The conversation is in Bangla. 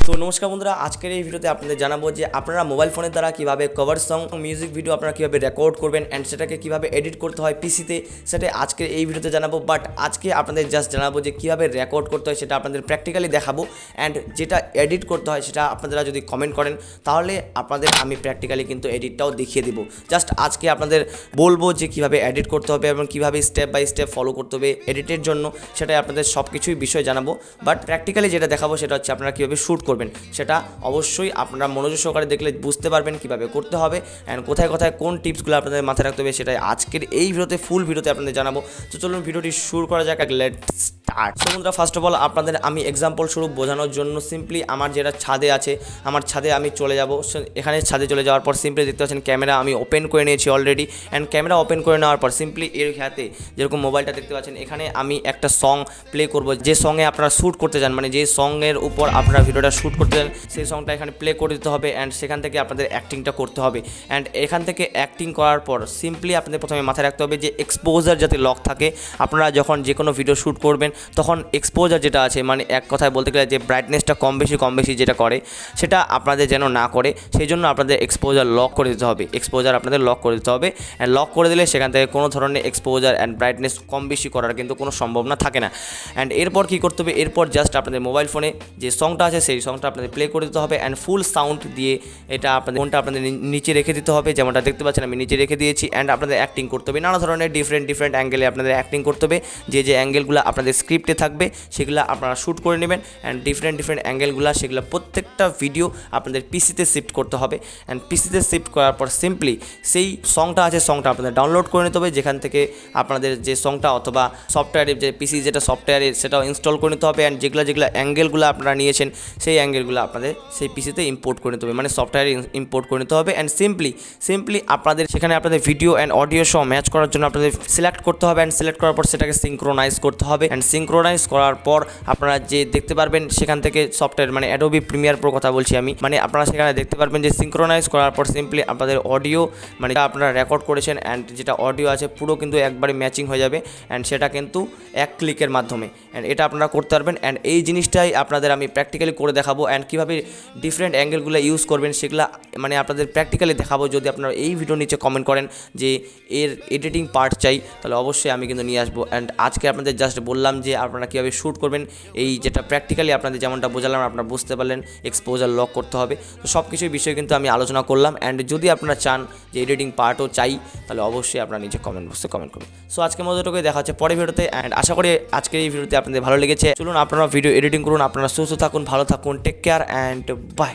তো নমস্কার বন্ধুরা, আজকের এই ভিডিওতে আপনাদের জানাবো যে আপনারা মোবাইল ফোনের দ্বারা কিভাবে কভার সং মিউজিক ভিডিও আপনারা কিভাবে রেকর্ড করবেন অ্যান্ড সেটাকে কিভাবে এডিট করতে হয় পিসিতে, সেটা আজকের এই ভিডিওতে জানাবো। বাট আজকে আপনাদের জাস্ট জানাবো যে কিভাবে রেকর্ড করতে হয় সেটা আপনাদের প্র্যাকটিক্যালি দেখাবো, অ্যান্ড যেটা এডিট করতে হয় সেটা আপনারা যদি কমেন্ট করেন তাহলে আপনাদের আমি প্র্যাকটিক্যালি কিন্তু এডিটটাও দেখিয়ে দিব। জাস্ট আজকে আপনাদের বলবো যে কিভাবে এডিট করতে হবে এবং কিভাবে স্টেপ বাই স্টেপ ফলো করতে হবে এডিটের জন্য, সেটাই আপনাদের সব কিছুই বিষয় জানাবো। বাট প্র্যাকটিক্যালি যেটা দেখাবো সেটা হচ্ছে আপনারা কীভাবে শ্যুট করবেন, সেটা অবশ্যই আপনারা মনোযোগ সহকারে দেখলে বুঝতে পারবেন কীভাবে করতে হবে অ্যান্ড কোথায় কোথায় কোন টিপসগুলো আপনাদের মাথায় রাখতে হবে, সেটাই আজকের এই ভিডিওতে ফুল ভিডিওতে আপনাদের জানাবো। তো চলুন ভিডিওটি শুরু করা যাক। Let's start. তো বন্ধুরা, ফার্স্ট অফ অল আপনাদের আমি এক্সাম্পল স্বরূপ বোঝানোর জন্য সিম্পলি আমার যেটা ছাদে আছে, আমার ছাদে আমি চলে যাব। এখানে ছাদে চলে যাওয়ার পর সিম্পলি দেখতে পাচ্ছেন ক্যামেরা আমি ওপেন করে নিয়েছি অলরেডি, অ্যান্ড ক্যামেরা ওপেন করে নেওয়ার পর সিম্পলি এর হাতে যেরকম মোবাইলটা দেখতে পাচ্ছেন, এখানে আমি একটা সং প্লে করব। যে সঙ্গে আপনারা শ্যুট করতে চান, মানে যে সঙ্গের উপর আপনারা ভিডিওটা শ্যুট করতে চান সেই সংটা এখানে প্লে করে দিতে হবে, অ্যান্ড সেখান থেকে আপনাদের অ্যাক্টিংটা করতে হবে। অ্যান্ড এখান থেকে অ্যাক্টিং করার পর সিম্পলি আপনাদের প্রথমে মাথায় রাখতে হবে যে এক্সপোজার যাতে লক থাকে। আপনারা যখন যে কোনো ভিডিও শ্যুট করবেন তখন এক্সপোজার যেটা আছে, মানে এক কথায় বলতে গেলে যে ব্রাইটনেসটা কম বেশি যেটা করে সেটা আপনাদের যেন না করে, সেই জন্য আপনাদের এক্সপোজার লক করে দিতে হবে। এক্সপোজার আপনাদের লক করে দিতে হবে, অ্যান্ড লক করে দিলে সেখান থেকে কোনো ধরনের এক্সপোজার অ্যান্ড ব্রাইটনেস কম বেশি করার কিন্তু কোনো সম্ভাবনা থাকে না। অ্যান্ড এরপর কী করতে হবে, এরপর জাস্ট আপনাদের মোবাইল ফোনে যে সংটা আছে সেই সংটা আপনাদের প্লে করে দিতে হবে, অ্যান্ড ফুল সাউন্ড দিয়ে এটা আপনাদের ফোনটা আপনাদের নিচে রেখে দিতে হবে, যেমনটা দেখতে পাচ্ছেন আমি নিচে রেখে দিয়েছি। অ্যান্ড আপনাদের অ্যাক্টিং করতে হবে, নানা ধরনের ডিফারেন্ট অ্যাঙ্গেলে আপনাদের অ্যাক্টিং করতে হবে। যে অ্যাঙ্গেলগুলো আপনাদের স্ক্রিপ্টে থাকবে সেগুলো আপনারা শ্যুট করে নেবেন, অ্যান্ড ডিফারেন্ট অ্যাঙ্গেলগুলো সেগুলো প্রত্যেকটা ভিডিও আপনাদের পিসিতে শিফট করতে হবে। অ্যান্ড পিসিতে শিফট করার পর সিম্পলি সেই সংটা আছে সংটা আপনাদের ডাউনলোড করে নিতে হবে, যেখান থেকে আপনাদের যে সংটা অথবা সফটওয়্যারের যে পিসি যেটা সফটওয়্যারে সেটাও ইনস্টল করে নিতে হবে, অ্যান্ড যেগুলো অ্যাঙ্গেলগুলো আপনারা নিয়েছেন সেই অ্যাঙ্গেলগুলো আপনাদের সেই পিসিতে ইম্পোর্ট করে নিতে হবে, মানে সফটওয়্যারে ইম্পোর্ট করে নিতে হবে। অ্যান্ড সিম্পলি আপনাদের সেখানে আপনাদের ভিডিও অ্যান্ড অডিও সহ ম্যাচ করার জন্য আপনাদের সিলেক্ট করতে হবে, অ্যান্ড সিলেক্ট করার পর সেটাকে সিঙ্ক্রোনাইজ করতে হবে। অ্যান্ড সিঙ্ক্রোনাইজ করার পর আপনারা যে দেখতে পারবেন সেখান থেকে সফটওয়্যার মানে অ্যাডোবি প্রিমিয়ার প্রো কথা বলছি আমি, মানে আপনারা সেখানে দেখতে পারবেন যে সিঙ্ক্রোনাইজ করার পর সিম্পলি আপনাদের অডিও মানে আপনারা রেকর্ড করেছেন অ্যান্ড যেটা অডিও আছে পুরো কিন্তু একবারে ম্যাচিং হয়ে যাবে, অ্যান্ড সেটা কিন্তু এক ক্লিকের মাধ্যমে। অ্যান্ড এটা আপনারা করতে পারবেন, অ্যান্ড এই জিনিসটাই আপনাদের আমি প্র্যাকটিক্যালি করে দেখাবো, অ্যান্ড কীভাবে ডিফারেন্ট অ্যাঙ্গেলগুলো ইউজ করবেন সেগুলো মানে আপনাদের প্র্যাকটিক্যালি দেখাবো। যদি আপনারা এই ভিডিও নিচে কমেন্ট করেন যে এর এডিটিং পার্ট চাই, তাহলে অবশ্যই আমি কিন্তু নিয়ে আসবো। অ্যান্ড আজকে আপনাদের জাস্ট বললাম যে আপনারা কীভাবে শ্যুট করবেন, এই যেটা প্র্যাকটিক্যালি আপনাদের যেমনটা বোঝালাম আপনারা বুঝতে পারলেন এক্সপোজার লক করতে হবে। তো সব কিছুই বিষয়ে কিন্তু আমি আলোচনা করলাম, অ্যান্ড যদি আপনারা চান যে এডিটিং পার্টও চাই তাহলে অবশ্যই আপনারা নিচে কমেন্ট বক্সে কমেন্ট করুন। সো আজকের মতোটুকুই, দেখা হচ্ছে পরের ভিডিওতে, অ্যান্ড আশা করি আজকের এই ভিডিওতে আপনাদের ভালো লেগেছে। চলুন আপনারা ভিডিও এডিটিং করুন, আপনারা সুস্থ থাকুন, ভালো থাকুন, টেক কেয়ার অ্যান্ড বাই।